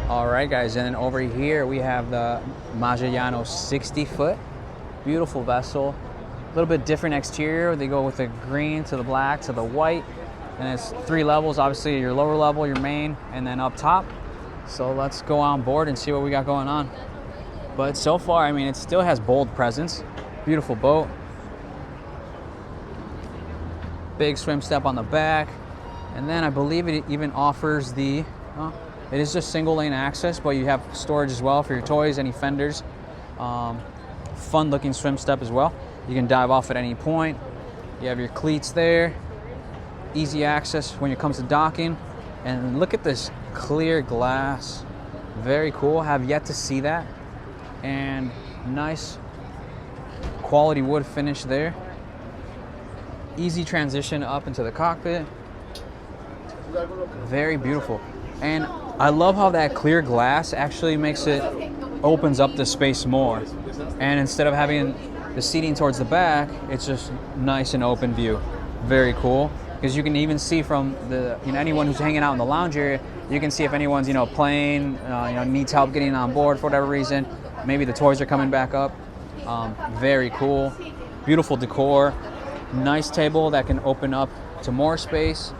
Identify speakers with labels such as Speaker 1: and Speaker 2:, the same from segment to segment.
Speaker 1: All right, guys, and then over here we have the Magellano 60-foot. Beautiful vessel. A little bit different exterior. They go with the green to the black to the white. And it's 3 levels, obviously your lower level, your main, and then up top. So let's go on board and see what we got going on. But so far, I mean, it still has bold presence. Beautiful boat. Big swim step on the back. And then I believe it even offers the, it is just single lane access, but you have storage as well for your toys, any fenders. Fun looking swim step as well. You can dive off at any point. You have your cleats there. Easy access when it comes to docking. And look at this clear glass. Very cool. Have yet to see that. And nice quality wood finish there. Easy transition up into the cockpit. Very beautiful. And I love how that clear glass actually makes it, opens up the space more. And instead of having the seating towards the back, it's just nice and open view. Very cool. Because you can even see from the, anyone who's hanging out in the lounge area, you can see if anyone's, playing, needs help getting on board for whatever reason. Maybe the toys are coming back up. Very cool. Beautiful decor. Nice table that can open up to more space.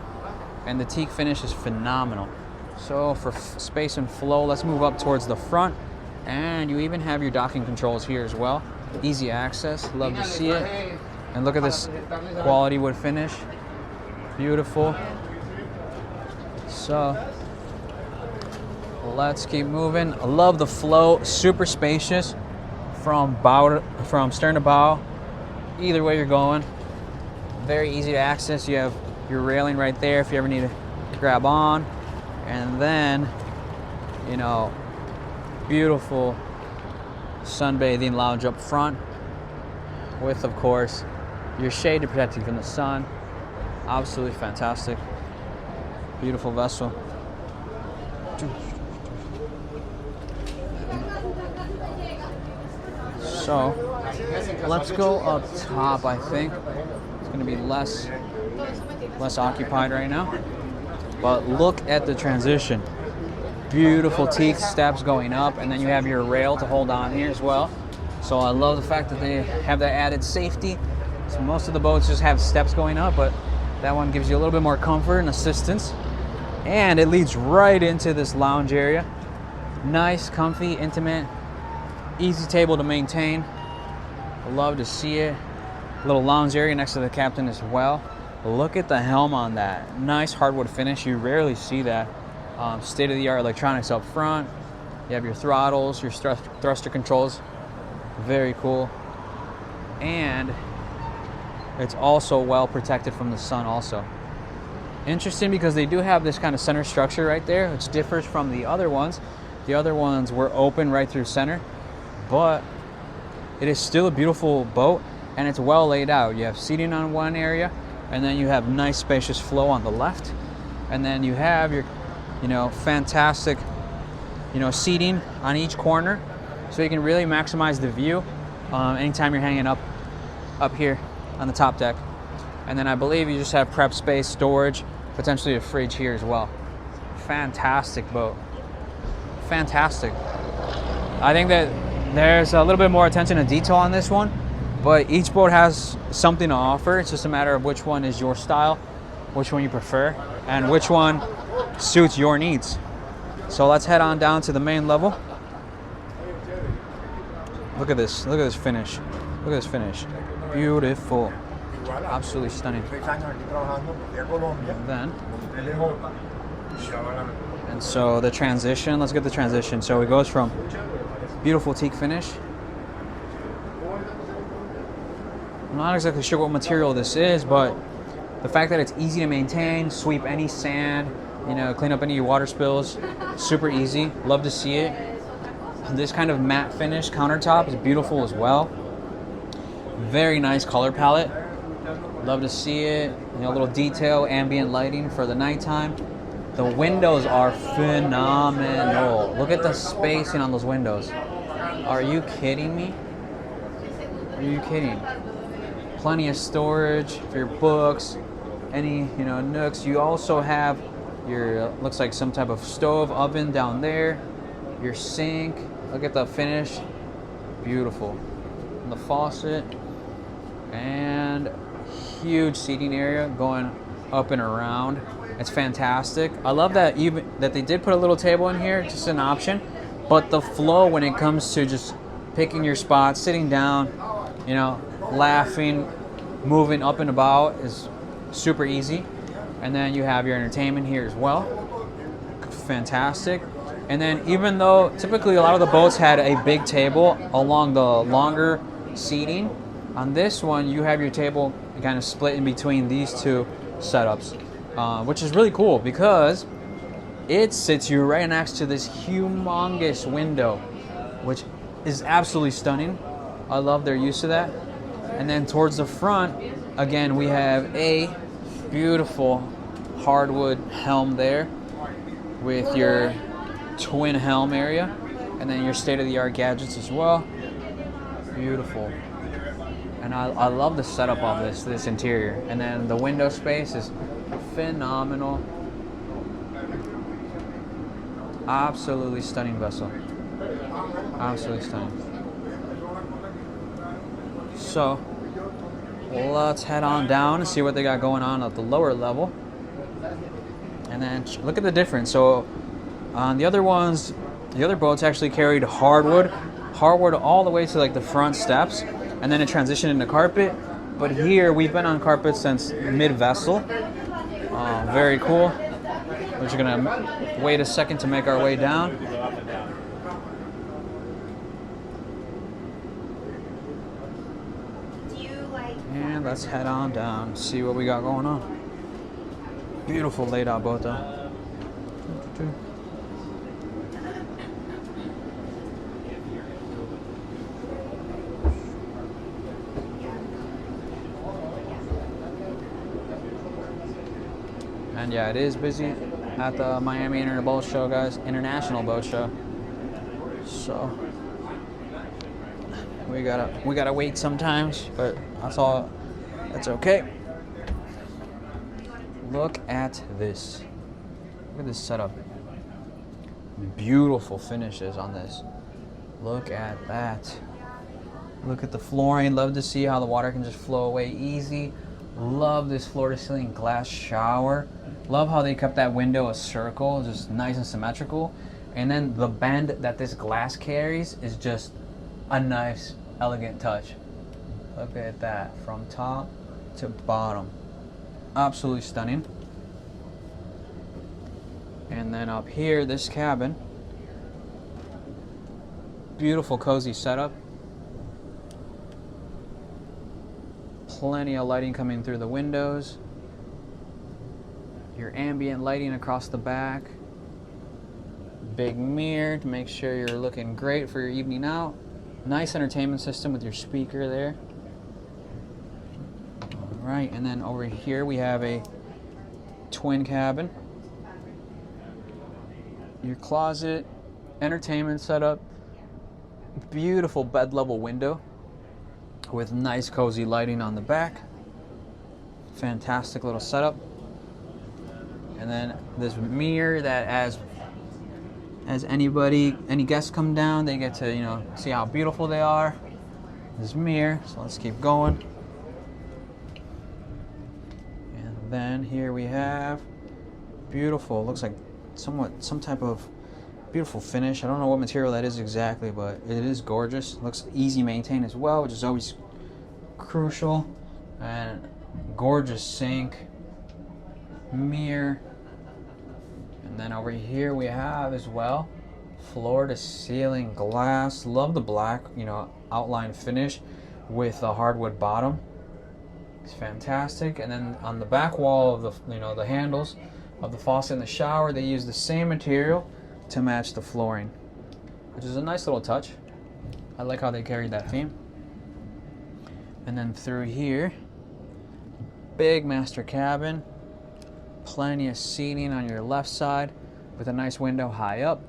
Speaker 1: And the teak finish is phenomenal. So for space and flow, let's move up towards the front. And you even have your docking controls here as well. Easy access. Love to see it. And look at this quality wood finish. Beautiful. So let's keep moving. I love the flow. Super spacious from stern to bow. Either way you're going. Very easy to access. You have your railing right there if you ever need to grab on. And then, beautiful sunbathing lounge up front with, of course, your shade to protect you from the sun. Absolutely fantastic. Beautiful vessel. So let's go up top. I think it's going to be less occupied right now. But look at the transition. Beautiful teak steps going up, and then you have your rail to hold on here as well. So I love the fact that they have that added safety. So most of the boats just have steps going up, but that one gives you a little bit more comfort and assistance. And it leads right into this lounge area. Nice, comfy, intimate, easy table to maintain. Love to see it. Little lounge area next to the captain as well. Look at the helm on that. Nice hardwood finish. You rarely see that. State-of-the-art electronics up front. You have your throttles, your thruster controls. Very cool. And it's also well protected from the sun also. Interesting because they do have this kind of center structure right there, which differs from the other ones. The other ones were open right through center, but it is still a beautiful boat and it's well laid out. You have seating on one area, and then you have nice spacious flow on the left. And then you have your, fantastic, seating on each corner. So you can really maximize the view anytime you're hanging up here on the top deck. And then I believe you just have prep space, storage, potentially a fridge here as well. Fantastic boat. Fantastic. I think that there's a little bit more attention to detail on this one, but each boat has something to offer. It's just a matter of which one is your style, which one you prefer, and which one suits your needs. So let's head on down to the main level. Look at this. Look at this finish. Look at this finish. Beautiful. Absolutely stunning. And so the transition, let's get the transition. So it goes from beautiful teak finish. I'm not exactly sure what material this is, but the fact that it's easy to maintain, sweep any sand, clean up any water spills, super easy. Love to see it. This kind of matte finish countertop is beautiful as well. Very nice color palette. Love to see it. A little detail, ambient lighting for the nighttime. The windows are phenomenal. Look at the spacing on those windows. Are you kidding me? Are you kidding? Plenty of storage for your books, any nooks. You also have your looks like some type of stove oven down there. Your sink, look at the finish, beautiful. And the faucet, and huge seating area going up and around. It's fantastic. I love that even that they did put a little table in here, just an option. But the flow when it comes to just picking your spot, sitting down, you know, laughing, moving up and about is super easy. And then you have your entertainment here as well. Fantastic. And then even though typically a lot of the boats had a big table along the longer seating, on this one you have your table kind of split in between these two setups, which is really cool because it sits you right next to this humongous window, which is absolutely stunning. I love their use of that. And then towards the front, again, we have a beautiful hardwood helm there with your twin helm area, and then your state-of-the-art gadgets as well. Beautiful. And I love the setup of this interior. And then the window space is phenomenal. Absolutely stunning vessel. Absolutely stunning. So let's head on down and see what they got going on at the lower level. And then look at the difference. So on the other ones, the other boats actually carried hardwood all the way to like the front steps, and then it transitioned into carpet. But here we've been on carpet since mid-vessel. Very cool. We're just gonna wait a second to make our way down. And let's head on down, see what we got going on. Beautiful laid out boat though. And yeah, it is busy at the Miami International Boat Show. So we gotta wait sometimes, but that's okay. Look at this. Look at this setup. Beautiful finishes on this. Look at that. Look at the flooring. Love to see how the water can just flow away easy. Love this floor-to-ceiling glass shower. Love how they kept that window a circle, just nice and symmetrical. And then the bend that this glass carries is just a nice, elegant touch. Look at that, from top to bottom. Absolutely stunning. And then up here, this cabin. Beautiful, cozy setup. Plenty of lighting coming through the windows. Your ambient lighting across the back. Big mirror to make sure you're looking great for your evening out. Nice entertainment system with your speaker there. All right, and then over here we have a twin cabin. Your closet, entertainment setup, beautiful bed level window with nice cozy lighting on the back. Fantastic little setup. And then this mirror that as any guests come down, they get to, you know, see how beautiful they are. This mirror, so let's keep going. And then here we have beautiful, looks like some type of beautiful finish. I don't know what material that is exactly, but it is gorgeous. Looks easy maintained as well, which is always crucial. And gorgeous sink, mirror. And then over here we have as well floor to ceiling glass. Love the black, you know, outline finish with a hardwood bottom. It's fantastic. And then on the back wall of the, you know, the handles of the faucet and the shower, they use the same material to match the flooring, which is a nice little touch. I like how they carried that theme. And then through here, big master cabin, plenty of seating on your left side with a nice window high up,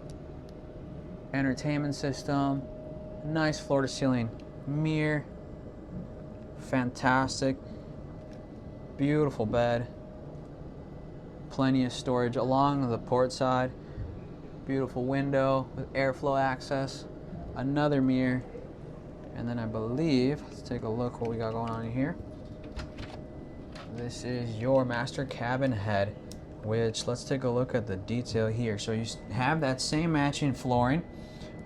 Speaker 1: entertainment system, nice floor to ceiling mirror, fantastic, beautiful bed, plenty of storage along the port side. Beautiful window with airflow access. Another mirror. And then I believe, let's take a look what we got going on here. This is your master cabin head, which let's take a look at the detail here. So you have that same matching flooring,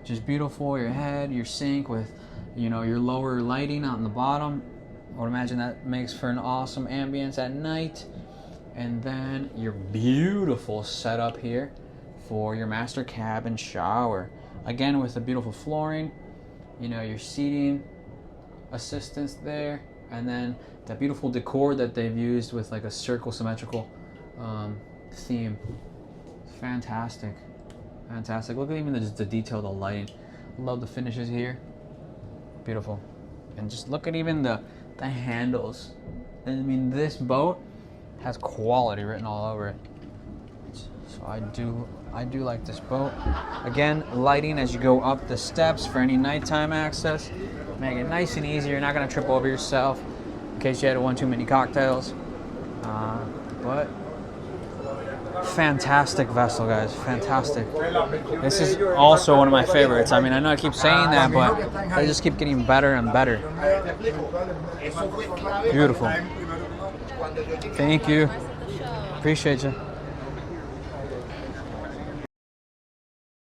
Speaker 1: which is beautiful. Your head, your sink with, you know, your lower lighting on the bottom. I would imagine that makes for an awesome ambience at night. And then your beautiful setup here for your master cabin shower. Again, with the beautiful flooring, you know, your seating assistance there, and then that beautiful decor that they've used with like a circle symmetrical theme. Fantastic. Fantastic. Look at even the detail of the lighting. Love the finishes here. Beautiful. And just look at even the handles. I mean, this boat has quality written all over it. So I do like this boat. Again, lighting as you go up the steps for any nighttime access. Make it nice and easy. You're not gonna trip over yourself in case you had one too many cocktails. But fantastic vessel, guys. Fantastic. This is also one of my favorites. I mean, I know I keep saying that, but they just keep getting better and better. Beautiful. Thank you. Appreciate you.